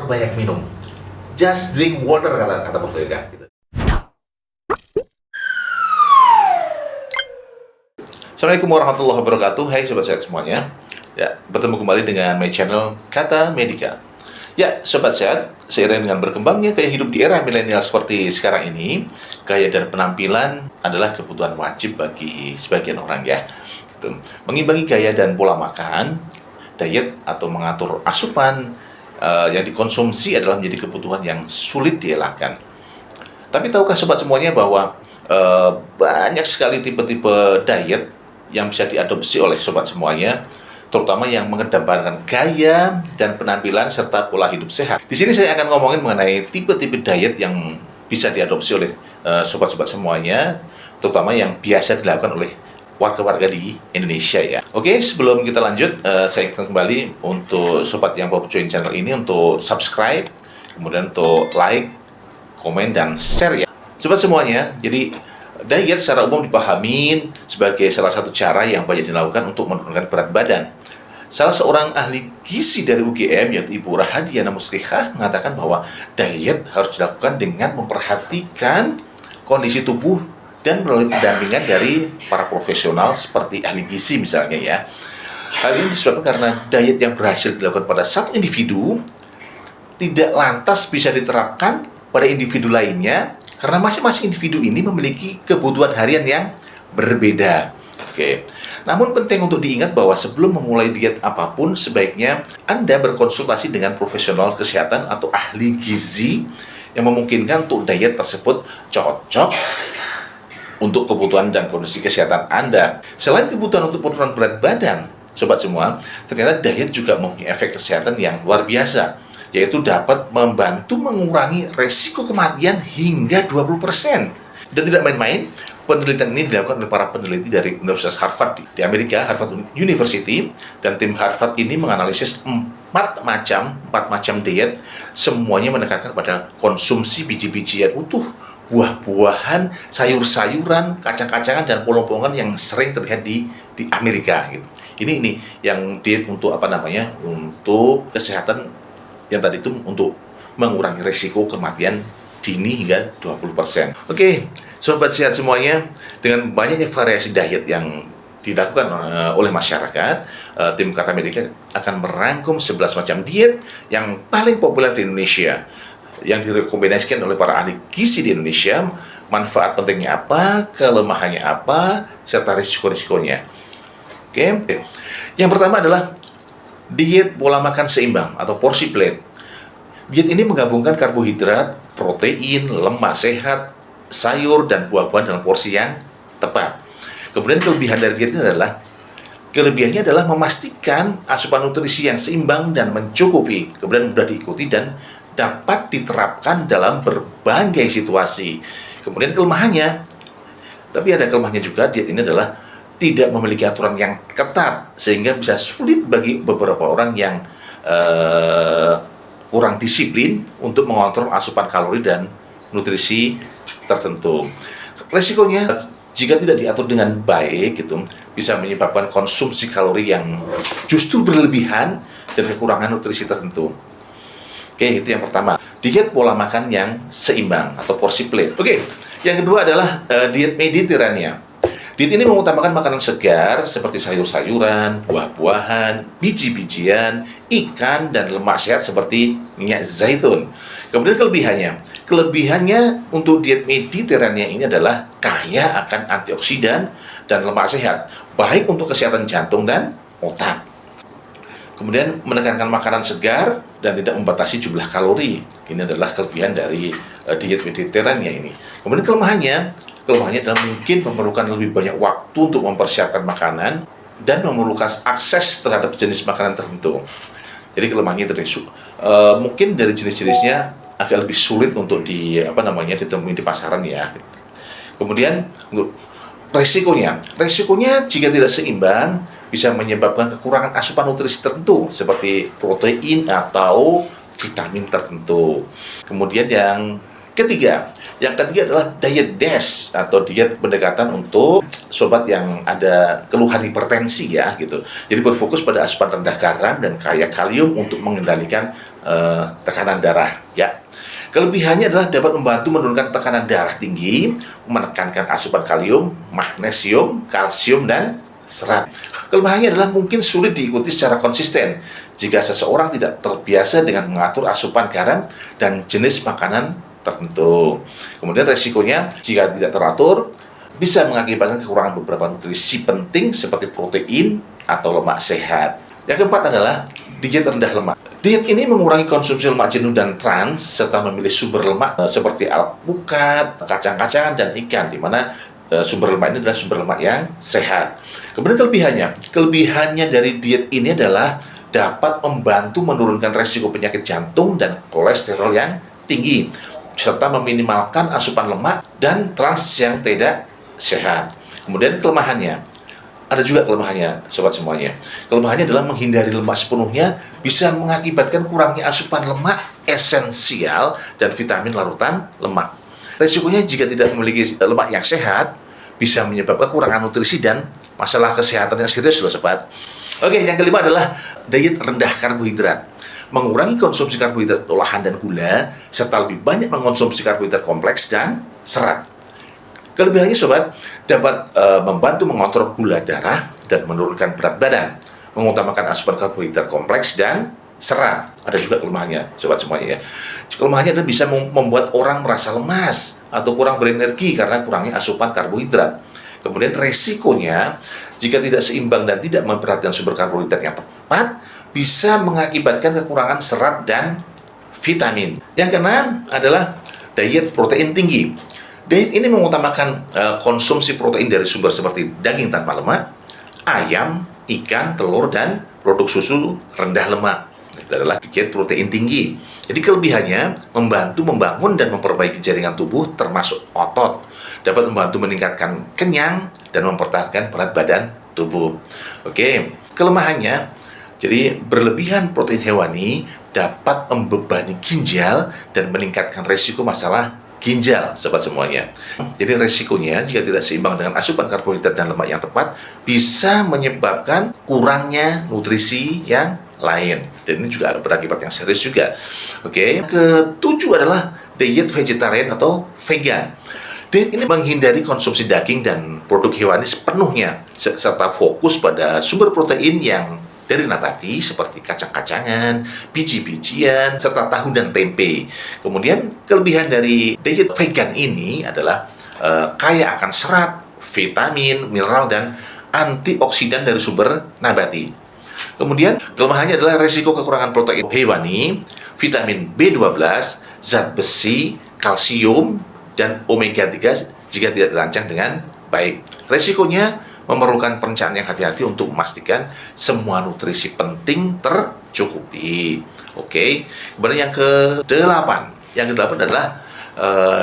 banyak minum. Just drink water, kata Prof. Yoga. Gitu. Assalamualaikum warahmatullahi wabarakatuh. Hai sobat sehat semuanya. Ya, bertemu kembali dengan my channel Kata Medika. Ya, sobat sehat, seiring dengan berkembangnya gaya hidup di era milenial seperti sekarang ini, gaya dan penampilan adalah kebutuhan wajib bagi sebagian orang ya. Gitu. Mengimbangi gaya dan pola makan, diet atau mengatur asupan yang dikonsumsi adalah menjadi kebutuhan yang sulit dielakkan. Tapi tahukah sobat semuanya bahwa banyak sekali tipe-tipe diet yang bisa diadopsi oleh sobat semuanya, terutama yang mengedepankan gaya dan penampilan serta pola hidup sehat. Di sini saya akan ngomongin mengenai tipe-tipe diet yang bisa diadopsi oleh sobat-sobat semuanya, terutama yang biasa dilakukan oleh warga-warga di Indonesia ya. Oke, sebelum kita lanjut, saya ingin kembali untuk sobat yang baru join channel ini untuk subscribe, kemudian untuk like, komen, dan share ya. Sobat semuanya, jadi diet secara umum dipahami sebagai salah satu cara yang banyak dilakukan untuk menurunkan berat badan. Salah seorang ahli gizi dari UGM, yaitu Ibu Rahadiana Muslihah, mengatakan bahwa diet harus dilakukan dengan memperhatikan kondisi tubuh dan melalui pendampingan dari para profesional seperti ahli gizi misalnya ya. Hal ini disebabkan karena diet yang berhasil dilakukan pada satu individu tidak lantas bisa diterapkan pada individu lainnya karena masing-masing individu ini memiliki kebutuhan harian yang berbeda. Oke. Namun penting untuk diingat bahwa sebelum memulai diet apapun sebaiknya Anda berkonsultasi dengan profesional kesehatan atau ahli gizi yang memungkinkan untuk diet tersebut cocok untuk kebutuhan dan kondisi kesehatan Anda. Selain kebutuhan untuk penurunan berat badan, sobat semua, ternyata diet juga mempunyai efek kesehatan yang luar biasa, yaitu dapat membantu mengurangi resiko kematian hingga 20%. Dan tidak main-main, penelitian ini dilakukan oleh para peneliti dari Universitas Harvard di Amerika, Harvard University, dan tim Harvard ini menganalisis 4 macam diet, semuanya menekankan pada konsumsi biji-bijian utuh, buah-buahan, sayur-sayuran, kacang-kacangan, dan polong-polongan yang sering terlihat di Amerika gitu. Ini yang diet untuk untuk kesehatan yang tadi itu untuk mengurangi risiko kematian dini hingga 20%. Oke, sobat sehat semuanya, dengan banyaknya variasi diet yang dilakukan oleh masyarakat, tim Kata Medika akan merangkum 11 macam diet yang paling populer di Indonesia yang direkomendasikan oleh para ahli gizi di Indonesia, manfaat pentingnya apa, kelemahannya apa, serta risiko-risikonya. Oke. Yang pertama adalah diet pola makan seimbang atau porsi plate. Diet ini menggabungkan karbohidrat, protein, lemak sehat, sayur, dan buah-buahan dalam porsi yang tepat. Kemudian kelebihan dari diet ini kelebihannya adalah memastikan asupan nutrisi yang seimbang dan mencukupi, kemudian mudah diikuti dan dapat diterapkan dalam berbagai situasi. Kemudian kelemahannya, tapi ada kelemahannya juga, diet ini adalah tidak memiliki aturan yang ketat, sehingga bisa sulit bagi beberapa orang yang kurang disiplin untuk mengontrol asupan kalori dan nutrisi tertentu. Resikonya, jika tidak diatur dengan baik, bisa menyebabkan konsumsi kalori yang justru berlebihan dan kekurangan nutrisi tertentu. Oke, itu yang pertama. Diet pola makan yang seimbang atau porsi plate. Oke, yang kedua adalah diet Mediterania. Diet ini mengutamakan makanan segar seperti sayur-sayuran, buah-buahan, biji-bijian, ikan, dan lemak sehat seperti minyak zaitun. Kemudian kelebihannya untuk diet Mediterania ini adalah kaya akan antioksidan dan lemak sehat, baik untuk kesehatan jantung dan otak. Kemudian menekankan makanan segar dan tidak membatasi jumlah kalori. Ini adalah kelebihan dari diet Mediterania ini. Kemudian kelemahannya adalah mungkin memerlukan lebih banyak waktu untuk mempersiapkan makanan dan memerlukan akses terhadap jenis makanan tertentu. Jadi kelemahannya itu mungkin dari jenis-jenisnya agak lebih sulit untuk ditemui di pasaran ya. Kemudian resikonya jika tidak seimbang bisa menyebabkan kekurangan asupan nutrisi tertentu seperti protein atau vitamin tertentu. Kemudian yang ketiga, Yang ketiga adalah diet DASH atau diet pendekatan untuk sobat yang ada keluhan hipertensi ya gitu. Jadi berfokus pada asupan rendah garam dan kaya kalium untuk mengendalikan tekanan darah ya. Kelebihannya adalah dapat membantu menurunkan tekanan darah tinggi, menekankan asupan kalium, magnesium, kalsium, dan serat. Kelemahannya adalah mungkin sulit diikuti secara konsisten jika seseorang tidak terbiasa dengan mengatur asupan garam dan jenis makanan tertentu. Kemudian resikonya jika tidak teratur bisa mengakibatkan kekurangan beberapa nutrisi penting seperti protein atau lemak sehat. Yang keempat adalah diet rendah lemak. Diet ini mengurangi konsumsi lemak jenuh dan trans serta memilih sumber lemak seperti alpukat, kacang-kacangan, dan ikan, di mana sumber lemak ini adalah sumber lemak yang sehat. Kemudian kelebihannya dari diet ini adalah dapat membantu menurunkan resiko penyakit jantung dan kolesterol yang tinggi, serta meminimalkan asupan lemak dan trans yang tidak sehat. Kemudian ada juga kelemahannya, sobat semuanya. Kelemahannya adalah menghindari lemak sepenuhnya bisa mengakibatkan kurangnya asupan lemak esensial dan vitamin larutan lemak. Resikonya jika tidak memiliki lemak yang sehat, bisa menyebabkan kekurangan nutrisi dan masalah kesehatan yang serius loh sobat. Oke, yang kelima adalah diet rendah karbohidrat. Mengurangi konsumsi karbohidrat olahan dan gula, serta lebih banyak mengonsumsi karbohidrat kompleks dan serat. Kelebihannya sobat, dapat membantu mengontrol gula darah dan menurunkan berat badan, mengutamakan asupan karbohidrat kompleks dan serat. Ada juga kelemahannya sobat semuanya ya. Kelemahannya adalah bisa membuat orang merasa lemas atau kurang berenergi karena kurangnya asupan karbohidrat. Kemudian resikonya, jika tidak seimbang dan tidak memperhatikan sumber karbohidrat yang tepat, bisa mengakibatkan kekurangan serat dan vitamin. Yang keenam adalah diet protein tinggi. Diet ini mengutamakan konsumsi protein dari sumber seperti daging tanpa lemak, ayam, ikan, telur, dan produk susu rendah lemak. Itu adalah diet protein tinggi. Jadi kelebihannya membantu membangun dan memperbaiki jaringan tubuh termasuk otot. Dapat membantu meningkatkan kenyang dan mempertahankan berat badan tubuh. Oke, kelemahannya, jadi berlebihan protein hewani dapat membebani ginjal dan meningkatkan risiko masalah ginjal, sobat semuanya. Jadi resikonya jika tidak seimbang dengan asupan karbohidrat dan lemak yang tepat, bisa menyebabkan kurangnya nutrisi yang lain. Dan ini juga berakibat yang serius juga. Oke, ketujuh adalah diet vegetarian atau vegan. Diet ini menghindari konsumsi daging dan produk hewani sepenuhnya, serta fokus pada sumber protein yang dari nabati seperti kacang-kacangan, biji-bijian, serta tahu dan tempe. Kemudian kelebihan dari diet vegan ini adalah kaya akan serat, vitamin, mineral, dan antioksidan dari sumber nabati. Kemudian kelemahannya adalah resiko kekurangan protein hewani, vitamin B12, zat besi, kalsium, dan omega 3 jika tidak dirancang dengan baik. Resikonya memerlukan perencanaan yang hati-hati untuk memastikan semua nutrisi penting tercukupi. Oke. Kemudian yang ke-8. Yang ke-8 adalah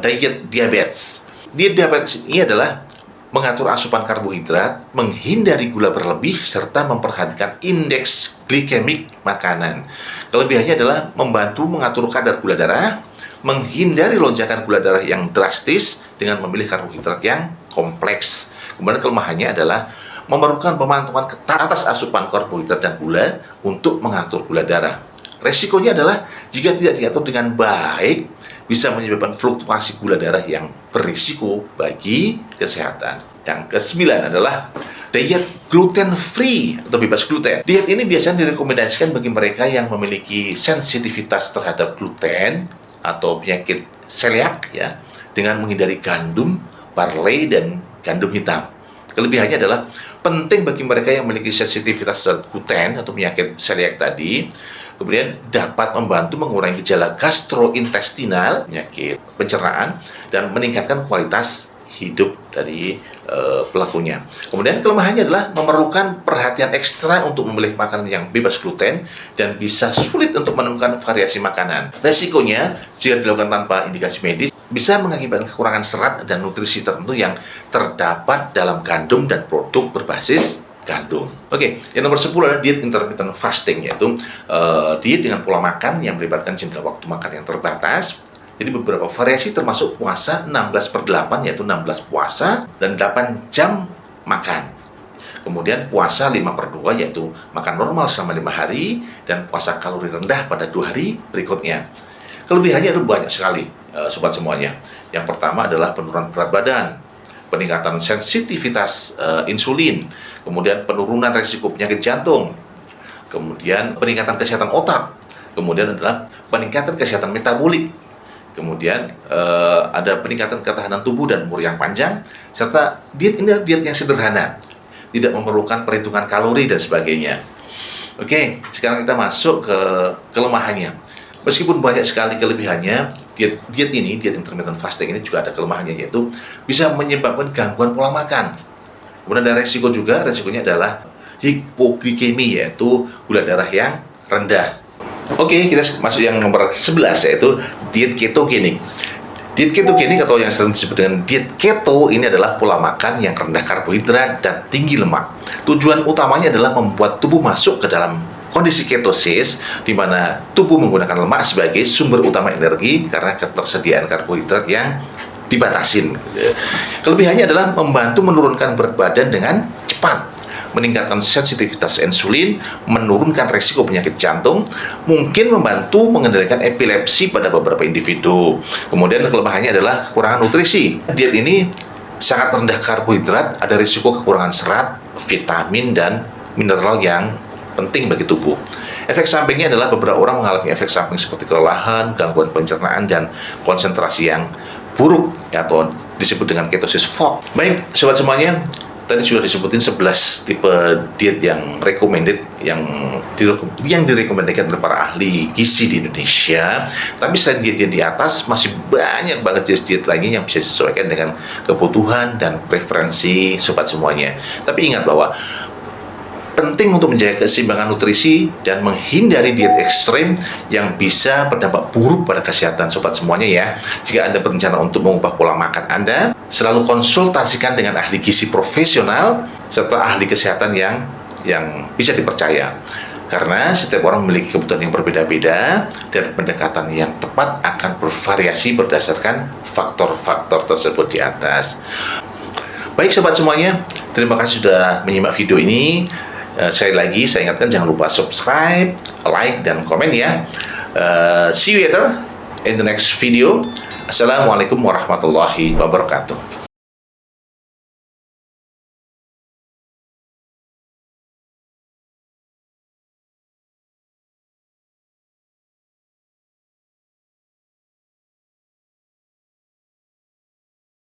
diet diabetes. Diet diabetes ini adalah mengatur asupan karbohidrat, menghindari gula berlebih, serta memperhatikan indeks glikemik makanan. Kelebihannya adalah membantu mengatur kadar gula darah, menghindari lonjakan gula darah yang drastis dengan memilih karbohidrat yang kompleks. Kemudian kelemahannya adalah memerlukan pemantauan ketat atas asupan karbohidrat dan gula untuk mengatur gula darah. Resikonya adalah jika tidak diatur dengan baik, bisa menyebabkan fluktuasi gula darah yang berisiko bagi kesehatan. Yang ke-9 adalah diet gluten free atau bebas gluten. Diet ini biasanya direkomendasikan bagi mereka yang memiliki sensitivitas terhadap gluten atau penyakit celiac ya, dengan menghindari gandum, barley, dan gandum hitam. Kelebihannya adalah penting bagi mereka yang memiliki sensitivitas terhadap gluten atau penyakit celiac tadi. Kemudian dapat membantu mengurangi gejala gastrointestinal, penyakit pencernaan, dan meningkatkan kualitas hidup dari pelakunya. Kemudian kelemahannya adalah memerlukan perhatian ekstra untuk memilih makanan yang bebas gluten dan bisa sulit untuk menemukan variasi makanan. Resikonya jika dilakukan tanpa indikasi medis bisa mengakibatkan kekurangan serat dan nutrisi tertentu yang terdapat dalam gandum dan produk berbasis gandum. Oke, yang nomor 10 adalah diet intermittent fasting, yaitu diet dengan pola makan yang melibatkan jeda waktu makan yang terbatas Jadi beberapa variasi termasuk puasa 16/8, yaitu 16 puasa dan 8 jam makan. Kemudian puasa 5/2, yaitu makan normal selama 5 hari dan puasa kalori rendah pada 2 hari berikutnya. Kelebihannya itu banyak sekali, sobat semuanya. Yang pertama adalah penurunan berat badan, peningkatan sensitivitas insulin, kemudian penurunan risiko penyakit jantung, kemudian peningkatan kesehatan otak, kemudian adalah peningkatan kesehatan metabolik, kemudian ada peningkatan ketahanan tubuh dan umur yang panjang, serta diet ini adalah diet yang sederhana, tidak memerlukan perhitungan kalori dan sebagainya. Oke, sekarang kita masuk ke kelemahannya. Meskipun banyak sekali kelebihannya, diet intermittent fasting ini juga ada kelemahannya, yaitu bisa menyebabkan gangguan pola makan. Kemudian ada resiko juga, resikonya adalah hipoglikemi, yaitu gula darah yang rendah. Oke, kita masuk yang nomor 11, yaitu diet ketogenik. Diet ketogenik atau yang sering disebut dengan diet keto ini adalah pola makan yang rendah karbohidrat dan tinggi lemak. Tujuan utamanya adalah membuat tubuh masuk ke dalam kondisi ketosis, di mana tubuh menggunakan lemak sebagai sumber utama energi karena ketersediaan karbohidrat yang dibatasin. Kelebihannya adalah membantu menurunkan berat badan dengan cepat, meningkatkan sensitivitas insulin, menurunkan risiko penyakit jantung, mungkin membantu mengendalikan epilepsi pada beberapa individu. Kemudian kelemahannya adalah kekurangan nutrisi. Diet ini sangat rendah karbohidrat, ada risiko kekurangan serat, vitamin, dan mineral yang penting bagi tubuh. Efek sampingnya adalah beberapa orang mengalami efek samping seperti kelelahan, gangguan pencernaan, dan konsentrasi yang buruk, atau disebut dengan ketosis fog. Baik, sobat semuanya, tadi sudah disebutin 11 tipe diet yang recommended, yang direkomendasikan oleh para ahli gizi di Indonesia. Tapi selain diet di atas, masih banyak banget diet lainnya yang bisa disesuaikan dengan kebutuhan dan preferensi sobat semuanya. Tapi ingat bahwa penting untuk menjaga keseimbangan nutrisi dan menghindari diet ekstrim yang bisa berdampak buruk pada kesehatan sobat semuanya ya. Jika Anda berencana untuk mengubah pola makan Anda, selalu konsultasikan dengan ahli gizi profesional serta ahli kesehatan yang bisa dipercaya. Karena setiap orang memiliki kebutuhan yang berbeda-beda dan pendekatan yang tepat akan bervariasi berdasarkan faktor-faktor tersebut di atas. Baik sobat semuanya, terima kasih sudah menyimak video ini. Sekali lagi saya ingatkan, jangan lupa subscribe, like, dan komen ya. See you later in the next video. Assalamualaikum warahmatullahi wabarakatuh.